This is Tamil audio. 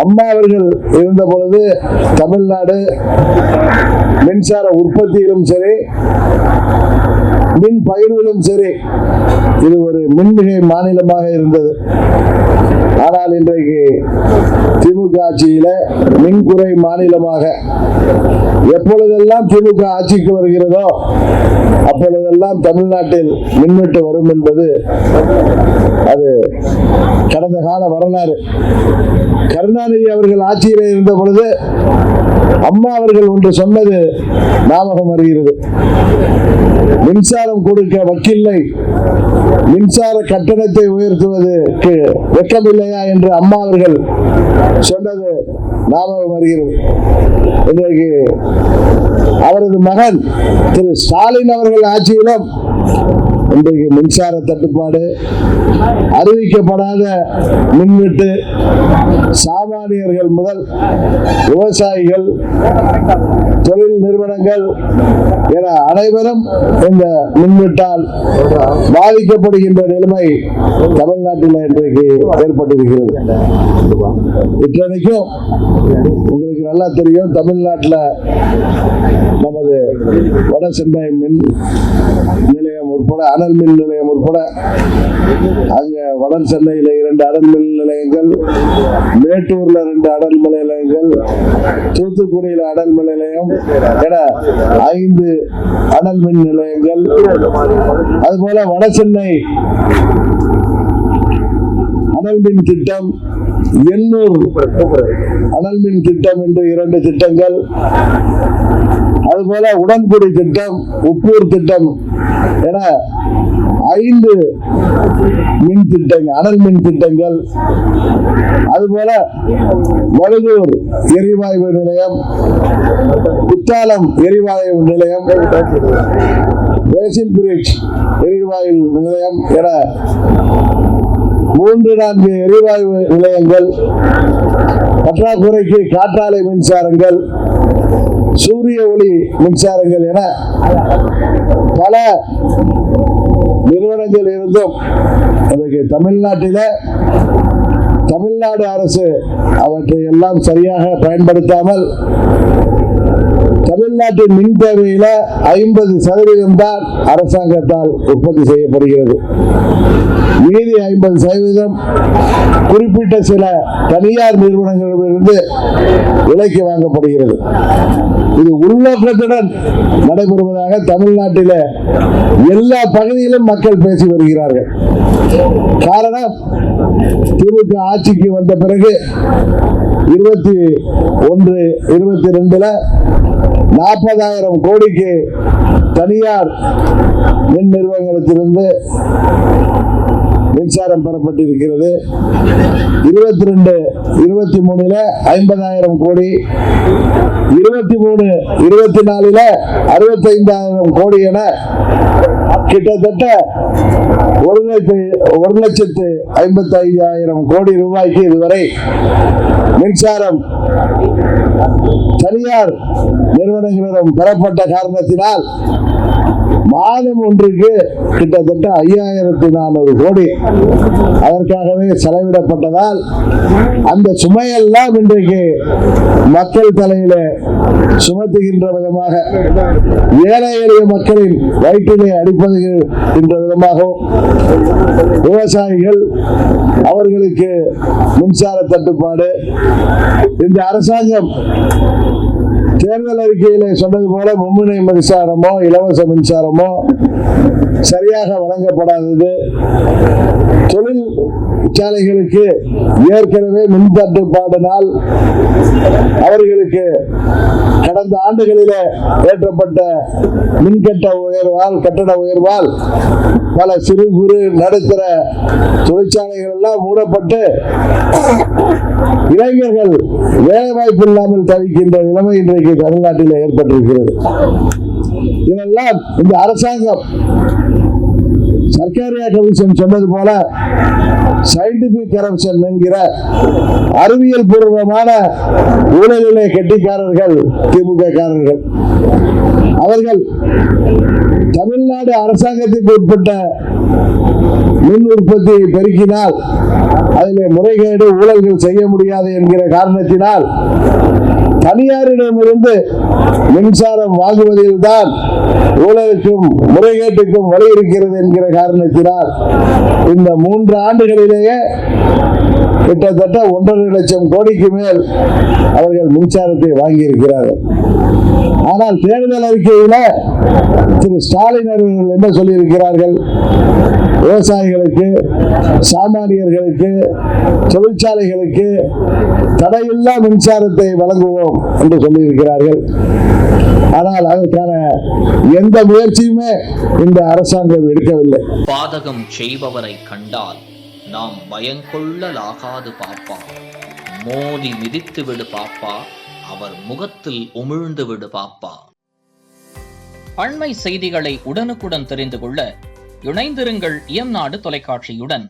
அம்மா அவர்கள் இருந்த பொழுது தமிழ்நாடு மின்சார உற்பத்தியிலும் சரி, மின் பகிர்விலும் சரி, இது ஒரு மின்மிகை மாநிலமாக இருந்தது. ஆனால் இன்றைக்கு திமுக ஆட்சியில மின்குறை மாநிலமாக, எப்பொழுதெல்லாம் திமுக ஆட்சிக்கு வருகிறதோ அப்பொழுதெல்லாம் தமிழ்நாட்டில் மின்வெட்டு வரும் என்பது அது கடந்த கால வரலாறு. கருணாநிதி அவர்கள் ஆட்சியில் இருந்த பொழுது அம்மா அவர்கள் ஒன்று சொன்னது ஞாபகம் வருகிறது. மின்சாரம் கொடுக்க வக்கில்லை, மின்சார கட்டணத்தை உயர்த்துவதற்கு வெட்கமில்லையா என்று அம்மா அவர்கள் சொன்னது ஞாபகம் வருகிறது. இன்றைக்கு அவரது மகன் திரு ஸ்டாலின் அவர்கள் ஆட்சியிலும் இன்றைக்கு மின்சார தட்டுப்பாடு, அறிவிக்கப்படாத மின்வெட்டு, சாமானியர்கள் முதல் விவசாயிகள், தொழில் நிறுவனங்கள் என அனைவரும் இந்த மின்வெட்டால் பாதிக்கப்படுகின்ற நிலைமை தமிழ்நாட்டில் இன்றைக்கு ஏற்பட்டிருக்கிறது. இத்தனைக்கும் உங்களுக்கு நல்லா தெரியும், தமிழ்நாட்டில் நமது வட சென்னை மின் நிலையம் உட்பட, அனல் மின் நிலையம் உட்பட, அங்க வட சென்னையில 2 அனல் மின் நிலையங்கள், மேட்டூர்ல 2 அனல் மின் நிலையங்கள், தூத்துக்குடியில அனல் மின் நிலையம் என 5 அனல் மின் நிலையங்கள், அதுபோல வட சென்னை அனல் மின் திட்டம், எண்ணூர் அனல் மின் திட்டம் என்று 2 திட்டங்கள், அதுபோல உடன்குடி திட்டம், உப்பூர் திட்டம் என 5 மின் திட்டங்கள், அனல் மின் திட்டங்கள், அதுபோல வழுதூர் எரிவாயு நிலையம், குத்தாலம் எரிவாயு நிலையம், பேசின் பிரிட்ஜ் எரிவாயு நிலையம் என 3-4 எரிவாயு நிலையங்கள், பற்றாக்குறைக்கு காற்றாலை மின்சாரங்கள், சூரிய ஒளி மின்சாரங்கள் என பல நிறுவனங்கள் இருந்தும் இன்றைக்கு தமிழ்நாட்டில தமிழ்நாடு அரசு அவற்றை எல்லாம் சரியாக பயன்படுத்தாமல் தமிழ்நாட்டின் மின் தேவையில 50% தான் அரசாங்கத்தால் உற்பத்தி செய்யப்படுகிறது. மீதி 50% குறிப்பிட்ட சில தனியார் நிறுவனங்களிலிருந்து விலைக்கு வாங்கப்படுகிறது. இது உள்நோக்கத்துடன் நடைபெறுவதாக தமிழ்நாட்டில எல்லா பகுதியிலும் மக்கள் பேசி வருகிறார்கள். காரணம், திமுக ஆட்சிக்கு வந்த பிறகு 21-22 40,000 கோடிக்கு தனியார் மின் நிறுவனத்திலிருந்து மின்சாரம் பெறப்பட்டிருக்கிறது. 22-23 50,000 கோடி, 23-24 65,000 கோடி என கிட்டத்தட்ட 1,55,000 கோடி ரூபாய்க்கு இதுவரை மின்சாரம் தனியார் நிறுவனங்களிடம் பெறப்பட்ட காரணத்தினால் மாதம் ஒன்றுக்கு கிட்டத்தட்ட 5,400 கோடி அதற்காகவே செலவிடப்பட்டதால் அந்த சுமையெல்லாம் இன்றைக்கு மக்கள் தலையில சுமத்துகின்ற விதமாக, ஏழை எளிய மக்களின் வயிற்றிலே அடிப்பதுகின்ற விதமாகவும் விவசாயிகள் அவர்களுக்கு மின்சார தட்டுப்பாடு. இந்த அரசாங்கம் தேர்தல் அறிக்கையிலே சொன்னது போல மும்முனை மின்சாரமோ இலவச மின்சாரமோ சரியாக வழங்கப்படாதது, தொழிற்சாலைகளுக்கு ஏற்கனவே மின் தட்டுப்பாடினால் அவர்களுக்கு கடந்த ஆண்டுகளிலே ஏற்றப்பட்ட மின்கட்ட உயர்வால், கட்டட உயர்வால் பல சிறு குறு நடுத்தர தொழிற்சாலைகள் எல்லாம் மூடப்பட்டு இளைஞர்கள் வேலை வாய்ப்பு இல்லாமல் தவிக்கின்ற நிலைமை இன்றைக்கு தமிழ்நாட்டில் ஏற்பட்டிருக்கிறது. இதெல்லாம் இந்த அரசாங்கம் சர்க்காரியா கமிஷன் சொன்னது போல சயின்டிபிக் கரப்ஷன் என்கிற அறிவியல் பூர்வமான ஊழலிலே கெட்டிக்காரர்கள் திமுக காரர்கள். அவர்கள் தமிழ்நாடு அரசாங்கத்திற்கு உட்பட்ட மின் உற்பத்தியை பெருக்கினால் அதிலே முறைகேடு ஊழல்கள் செய்ய முடியாது என்கிற காரணத்தினால் தனியாரிடமிருந்து மின்சாரம் வாங்குவதில் தான் ஊழலுக்கும் முறைகேட்டுக்கும் வழி இருக்கிறது என்கிற காரணத்தினால் இந்த 3 ஆண்டுகளிலேயே கிட்டத்தட்ட 1.5 லட்சம் கோடிக்கு மேல் அவர்கள் மின்சாரத்தை வாங்கியிருக்கிறார்கள். ஆனால் தேர்தல் அறிக்கையில திரு ஸ்டாலின் அவர்கள் என்ன சொல்லியிருக்கிறார்கள்? விவசாயிகளுக்கு, சாமானியர்களுக்கு, தொழிற்சாலைகளுக்கு தடையில்லா மின்சாரத்தை வழங்குவோம் என்று சொல்லியிருக்கிறார்கள். ஆனால் அதற்கான எந்த முயற்சியுமே இந்த அரசாங்கம் எடுக்கவில்லை. பாதகம் செய்பவரை கண்டால் நாம் பயங்கொள்ளலாகாது பாப்பா, மோதி மிதித்து விடு பாப்பா, அவர் முகத்தில் உமிழ்ந்து விடு பாப்பா. அண்மை செய்திகளை உடனுக்குடன் தெரிந்து கொள்ள இணைந்திருங்கள் இயம்நாடு தொலைக்காட்சியுடன்.